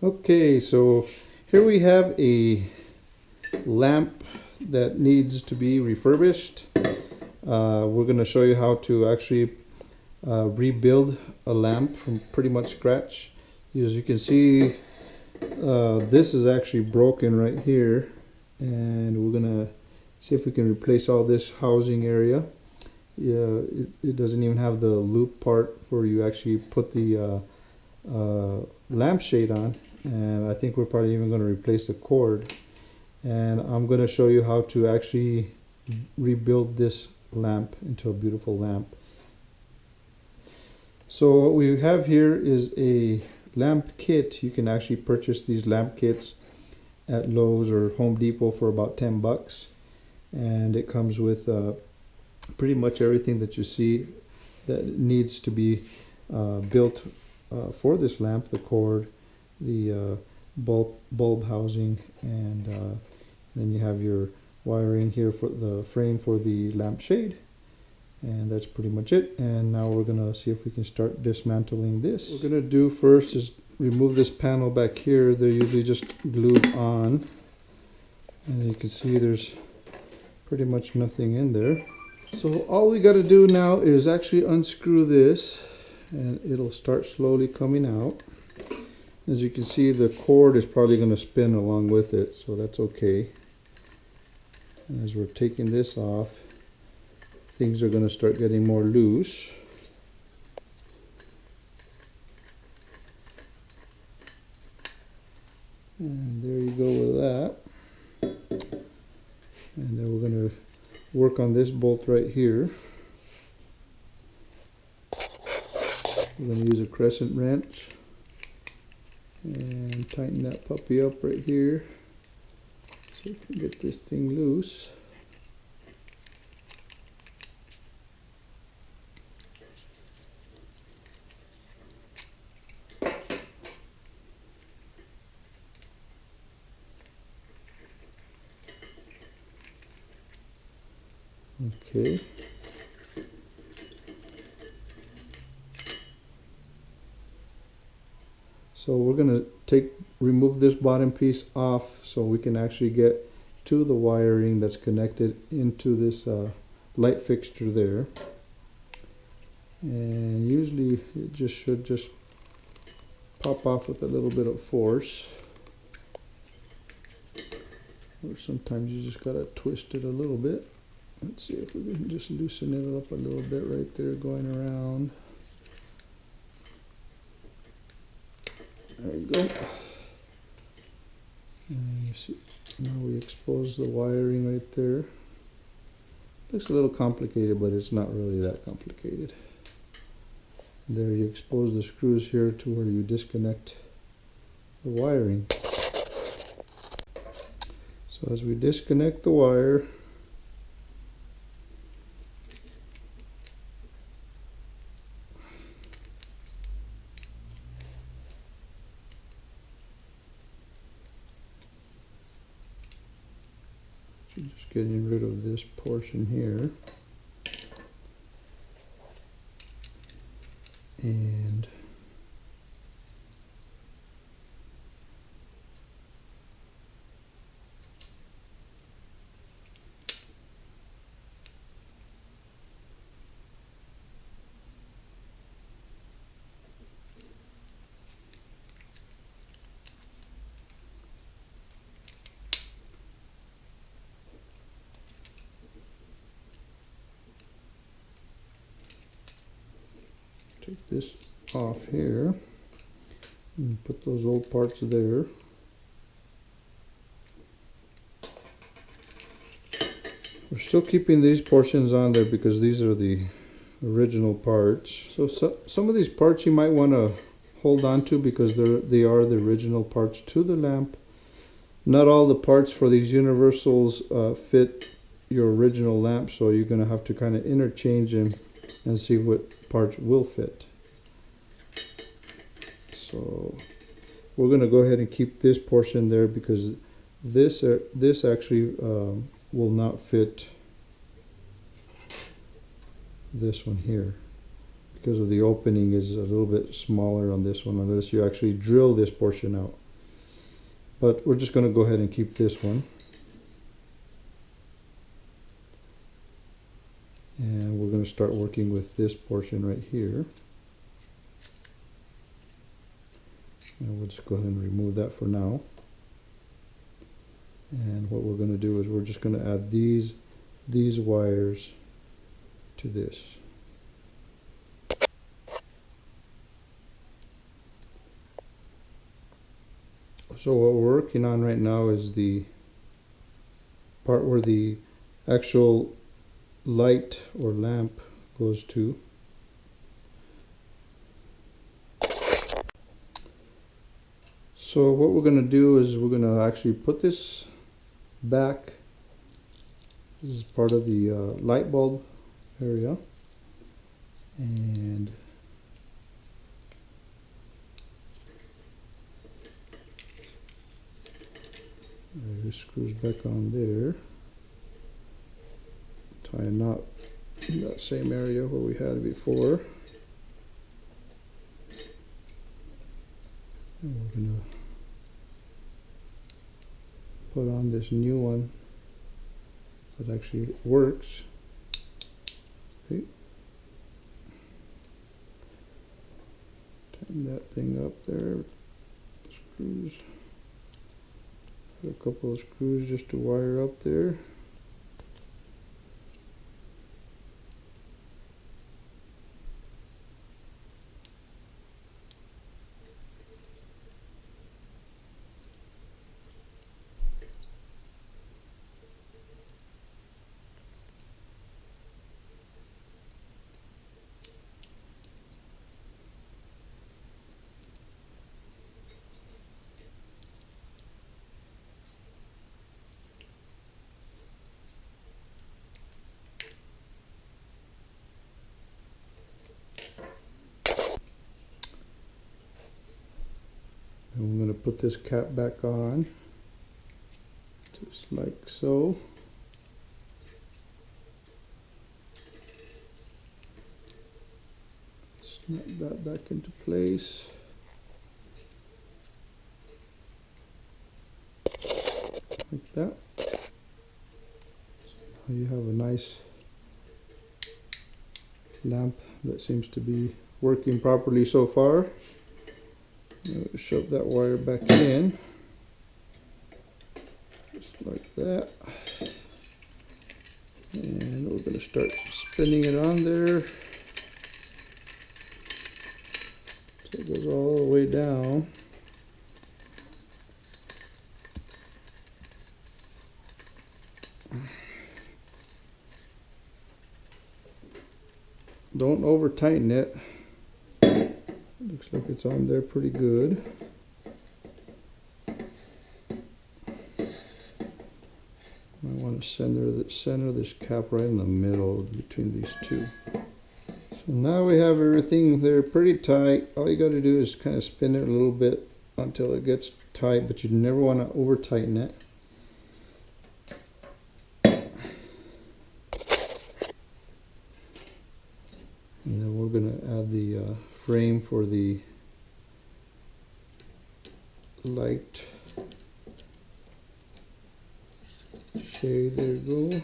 Okay, so here we have a lamp that needs to be refurbished. We're going to show you how to actually rebuild a lamp from pretty much scratch. As you can see, this is actually broken right here, and we're going to see if we can replace all this housing area. Yeah, it doesn't even have the loop part where you actually put the lampshade on, and I think we're probably even going to replace the cord. And I'm going to show you how to actually rebuild this lamp into a beautiful lamp. So what we have here is a lamp kit. You can actually purchase these lamp kits at Lowe's or Home Depot for about 10 bucks, and it comes with pretty much everything that you see that needs to be built for this lamp: the cord, the bulb housing, and then you have your wiring here for the frame for the lampshade, and that's pretty much it. And now we're gonna see if we can start dismantling this. What we're gonna do first is remove this panel back here. They're usually just glued on, and you can see there's pretty much nothing in there. So all we got to do now is actually unscrew this, and it'll start slowly coming out. As you can see, the cord is probably going to spin along with it, so that's okay. And as we're taking this off, things are going to start getting more loose. And there you go with that. And then we're going to work on this bolt right here. We're going to use a crescent wrench and tighten that puppy up right here so we can get this thing loose. Okay. So we're going to remove this bottom piece off so we can actually get to the wiring that's connected into this light fixture there. And usually it should just pop off with a little bit of force. Or sometimes you just got to twist it a little bit. Let's see if we can just loosen it up a little bit right there going around. There we go. And you see, now we expose the wiring right there. Looks a little complicated, but it's not really that complicated. There you expose the screws here to where you disconnect the wiring. So as we disconnect the wire, just getting rid of this portion here, and take this off here and put those old parts there. We're still keeping these portions on there because these are the original parts. So some of these parts you might want to hold on to because they are the original parts to the lamp. Not all the parts for these universals fit your original lamp, so you're going to have to kind of interchange them and see what parts will fit. So we're going to go ahead and keep this portion there because this actually will not fit this one here because of the opening is a little bit smaller on this one unless you actually drill this portion out. but we're just going to go ahead and keep this one. And we're going to start working with this portion right here. And we'll just go ahead and remove that for now. And what we're going to do is we're just going to add these wires to this. So what we're working on right now is the part where the actual light or lamp goes to. So what we're going to do is we're going to actually put this back. This is part of the light bulb area, and it screws back on there. Tie a knot in that same area where we had it before. And we're going to put on this new one that actually works. Okay. Tighten that thing up there. Screws. Put a couple of screws just to wire up there. And I'm going to put this cap back on, just like so. Snap that back into place. Like that. Now you have a nice lamp that seems to be working properly so far. Shove that wire back in, just like that, and we're going to start spinning it on there so it goes all the way down. Don't over tighten it. Looks like it's on there pretty good. I want to center this cap right in the middle between these two. So now we have everything there pretty tight. All you got to do is kind of spin it a little bit until it gets tight, but you never want to over tighten it. And then we're going to add the frame for the light shade. There you go.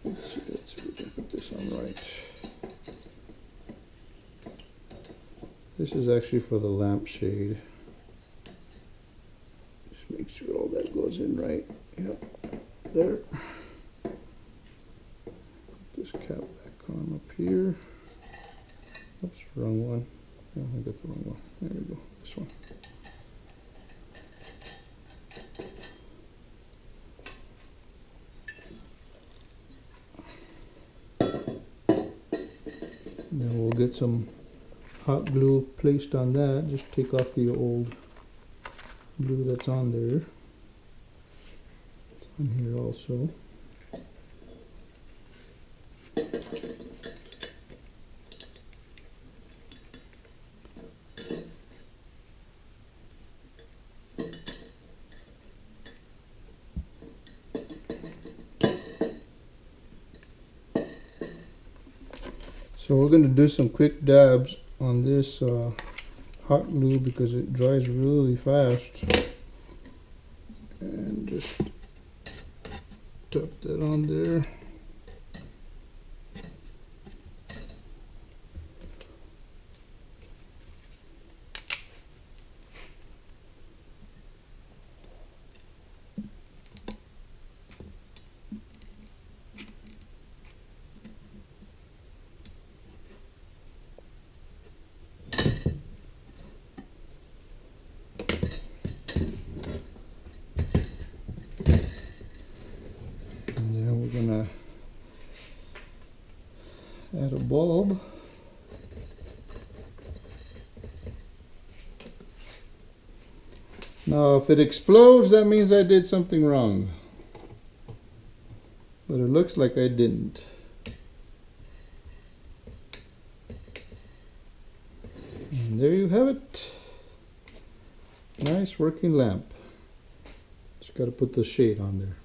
Let's see if we can put this on right. This is actually for the lamp shade. Just make sure all that goes in right. Yep, there. Put this cap back on up here. Oops, wrong one. Oh, I got the wrong one. There we go. This one. And then we'll get some hot glue placed on that. Just take off the old glue that's on there. It's on here also. So we're going to do some quick dabs on this hot glue because it dries really fast. And just tap that on there. Gonna add a bulb. Now if it explodes, that means I did something wrong, but it looks like I didn't. And there you have it. Nice working lamp. Just got to put the shade on there.